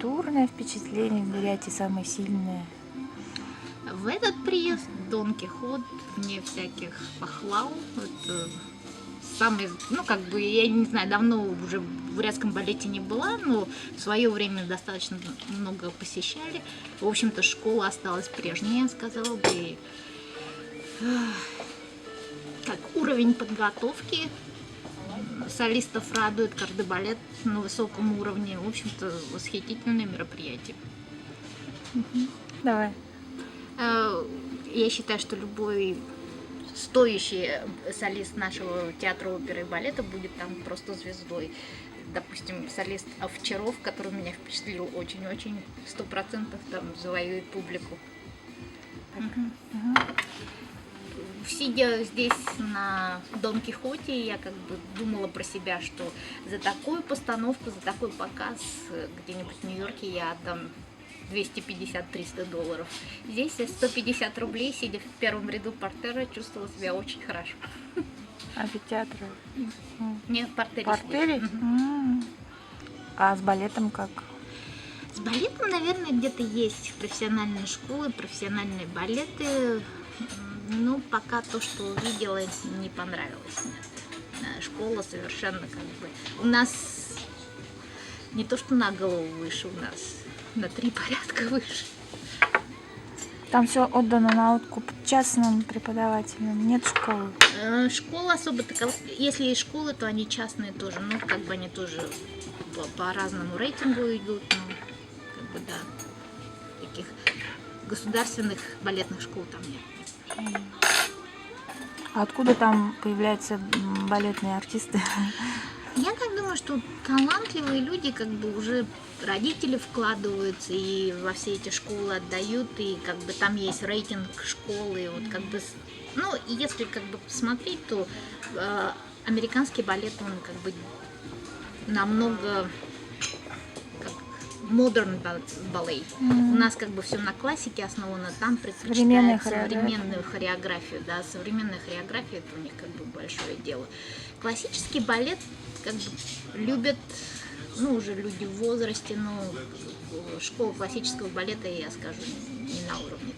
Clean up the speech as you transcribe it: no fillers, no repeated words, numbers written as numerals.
культурное впечатление в Бурятии самое сильное? В этот приезд Дон Кихот мне всяких похвал. Это самый, ну как бы, я не знаю, давно уже в бурятском балете не была, но в свое время достаточно много посещали. В общем-то, школа осталась прежней, я сказала бы. И, как уровень подготовки солистов радует, каждый балет на высоком уровне. В общем-то, восхитительное мероприятие. Давай. Я считаю, что любой стоящий солист нашего театра оперы и балета будет там просто звездой. Допустим, солист Овчаров, который меня впечатлил очень-очень, 100% там завоюет публику. Сидя здесь на Дон Кихоте, я как бы думала про себя, что за такую постановку, за такой показ где-нибудь в Нью-Йорке я отдам $250-300. Здесь я 150 рублей, сидя в первом ряду портера, чувствовала себя очень хорошо. Амфитеатр? Нет, в портере. Портере? А с балетом как? С балетом, наверное, где-то есть профессиональные школы, профессиональные балеты. Но пока то, что увидела, не понравилось. Нет. Школа совершенно как бы... У нас не то, что на голову выше, у нас на 3 порядка выше. Там все отдано на откуп частным преподавателям, нет школы? Школа особо такова. Если есть школы, то они частные тоже. Ну, как бы они тоже по разному рейтингу идут. Ну, как бы, да. Таких государственных балетных школ там нет. А откуда там появляются балетные артисты? Я так думаю, что талантливые люди, как бы уже родители вкладываются и во все эти школы отдают, и как бы там есть рейтинг школы, и вот как бы, ну, если как бы посмотреть, то американский балет, он как бы намного модерн балет. У нас как бы все на классике основано, там предпочитают современную хореографию. Да, современная хореография, это у них как бы большое дело. Классический балет как бы любят, ну, уже люди в возрасте, но школа классического балета, я скажу, не на уровне.